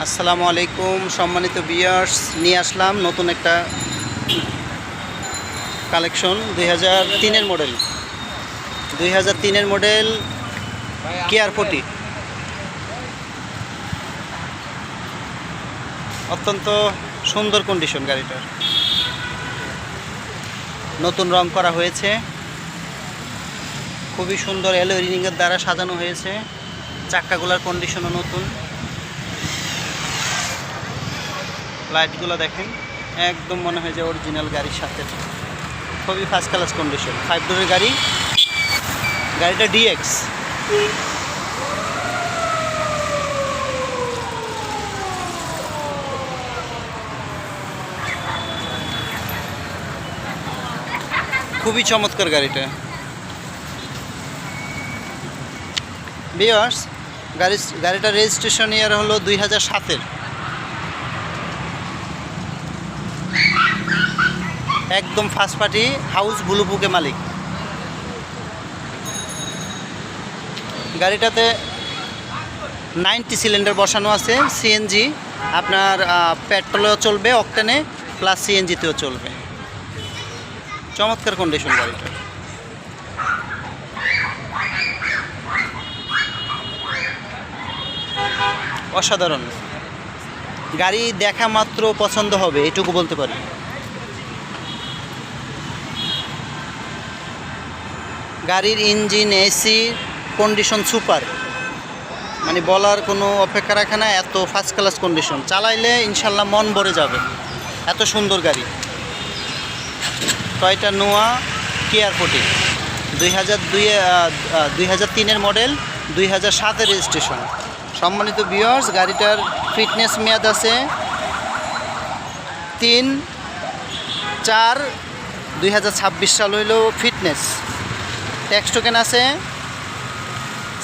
আসসালামু আলাইকুম সম্মানিত ভিউয়ার্স, নিয়ে আসলাম নতুন একটা কালেকশন 2003-এর মডেল 2003-এর মডেল কেয়ার 40। অত্যন্ত সুন্দর কন্ডিশন গাড়িটার, নতুন রং করা হয়েছে, খুবই সুন্দর অ্যালয় রিংয়ের দ্বারা সাজানো হয়েছে। চাক্কাগুলোর কন্ডিশনও নতুন, লাইটগুলো দেখেন একদম মনে হয় যে অরিজিনাল গাড়ির সাথে, খুবই ফার্স্ট ক্লাস কন্ডিশন। 5 ডোরের গাড়ি, গাড়িটা ডিএক্স। খুবই চমৎকার গাড়িটা। ভিউয়ার্স, গাড়িটার রেজিস্ট্রেশন ইয়ার হলো 2007-এর। একদম ফার্স্ট পার্টি হাউস ব্লু বুকে মালিক। গাড়িটাতে 90 সিলিন্ডার বসানো আছে, সিএনজি। আপনার পেট্রোলেও চলবে, অকটেনে প্লাস সিএনজিতেও চলবে। চমৎকার কন্ডিশন গাড়িটা। অসাধারণ গাড়ি, দেখা মাত্র পছন্দ হবে এটুকু বলতে পারি। গাড়ির ইঞ্জিন, এসি কন্ডিশন সুপার, মানে বলার কোনো অপেক্ষা রাখে না, এত ফার্স্ট ক্লাস কন্ডিশন। চালাইলে ইনশাল্লাহ মন ভরে যাবে, এত সুন্দর গাড়ি। টয়োটা নোয়া কেয়ার 40 2003-এর মডেল, 2007-এর রেজিস্ট্রেশন। সম্মানিত ভিউয়ার্স, গাড়িটার ফিটনেস মেয়াদ আছে 3/4/2026 সাল হইল ফিটনেস। ট্যাক্স টোকেন আছে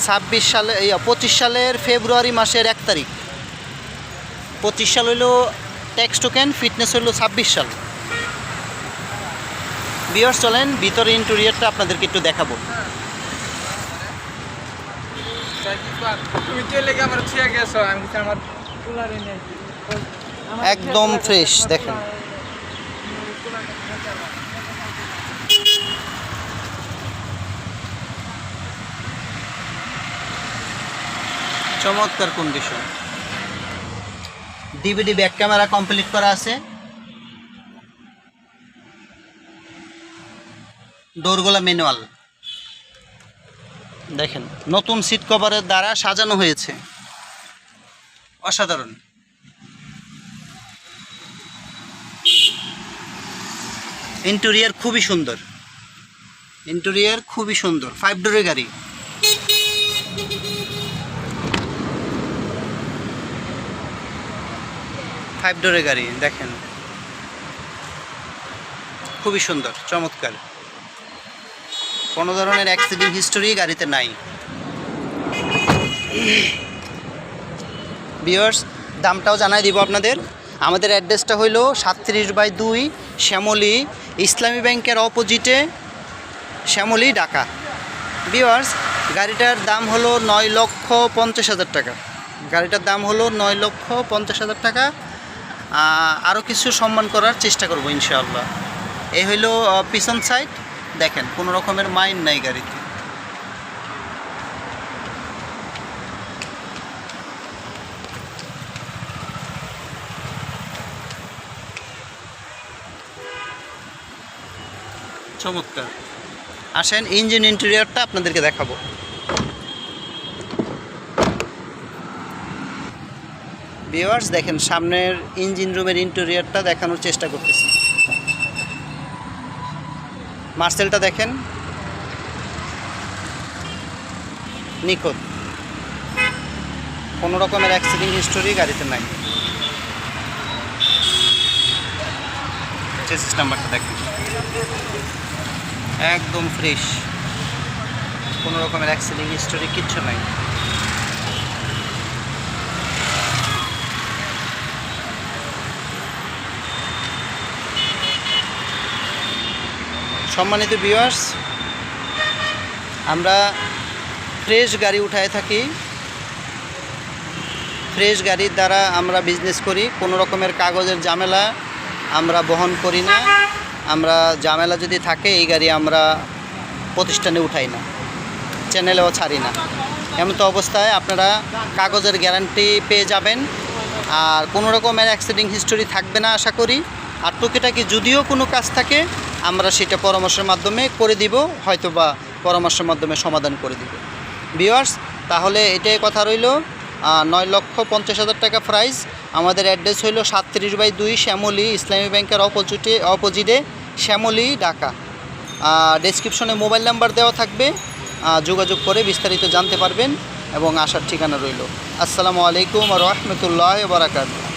25 সালের ফেব্রুয়ারি মাসের 1 তারিখ। 25 সাল হইল ট্যাক্স টোকেন, ফিটনেস হইল 26 সাল। ভিউয়ার্স চলেন ভিতরে ইন্টেরিয়রটা আপনাদেরকে একটু দেখাবো। একদম ফ্রেশ দেখেন। চমৎকার condition. DVD back camera complete করা আছে। ডোরগুলা ম্যানুয়াল দেখেন, নতুন সিট কভারের দ্বারা সাজানো হয়েছে, অসাধারণ। ইন্টেরিয়র খুবই সুন্দর, ইন্টেরিয়র খুবই সুন্দর। 5 ডোরের গাড়ি। দেখেন খুবই সুন্দর, চমৎকার। কোনো ধরনের অ্যাক্সিডেন্ট হিস্টোরি গাড়িতে নাই। ভিউয়ার্স, দামটাও জানাই দিব আপনাদের। আমাদের অ্যাড্রেসটা হইল 37/2 শ্যামলী, ইসলামী ব্যাংকের অপোজিটে, শ্যামলী, ঢাকা। ভিউয়ার্স, গাড়িটার দাম হলো 9,50,000 টাকা। গাড়িটার দাম হলো 9,50,000 টাকা। আরও কিছু সম্মান করার চেষ্টা করব ইনশাআল্লাহ। এই হইল পিছন সাইড, দেখেন কোনো রকমের মাইন নাই গাড়িতে। চমৎকার। আসেন ইঞ্জিন ইন্টেরিয়রটা আপনাদেরকে দেখাবো। ভিউয়ার্স দেখেন, সামনের ইঞ্জিন রুমের ইন্টেরিয়রটা দেখানোর চেষ্টা করতেছি। মার্সেলটা দেখেন নিখুঁত, কোনো রকমের অ্যাক্সিডেন্ট হিস্টোরি গাড়িতে নাই। চেসিস নাম্বারটা দেখেন একদম ফ্রেশ, কোনো রকমের অ্যাক্সিডেন্ট হিস্টোরি কিচ্ছু নাই। সম্মানিত ভিউয়ার্স, আমরা ফ্রেশ গাড়ি উঠায় থাকি। ফ্রেশ গাড়ির দ্বারা আমরা বিজনেস করি, কোনো রকমের কাগজের ঝামেলা আমরা বহন করি না। আমরা ঝামেলা যদি থাকে এই গাড়ি আমরা প্রতিষ্ঠানে উঠাই না, চ্যানেলেও ছাড়ি না। এমতো অবস্থায় আপনারা কাগজের গ্যারান্টি পেয়ে যাবেন, আর কোনো রকমের অ্যাক্সিডেন্ট হিস্টোরি থাকবে না আশা করি। আর টুকিটাকি যদিও কোনো কাজ থাকে আমরা সেটা পরামর্শের মাধ্যমে করে দিব, হয়তো বা পরামর্শের মাধ্যমে সমাধান করে দিব। ভিউয়ার্স, তাহলে এটাই কথা রইল। 9,50,000 টাকা প্রাইস। আমাদের অ্যাড্রেস হইল 37/2 শ্যামলী, ইসলামী ব্যাংকের অপোজিটে শ্যামলী, ঢাকা। ডেসক্রিপশনে মোবাইল নাম্বার দেওয়া থাকবে, যোগাযোগ করে বিস্তারিত জানতে পারবেন এবং আসার ঠিকানা রইল। আসসালামু আলাইকুম ওয়া রাহমাতুল্লাহি ওয়া বারাকাতুহু।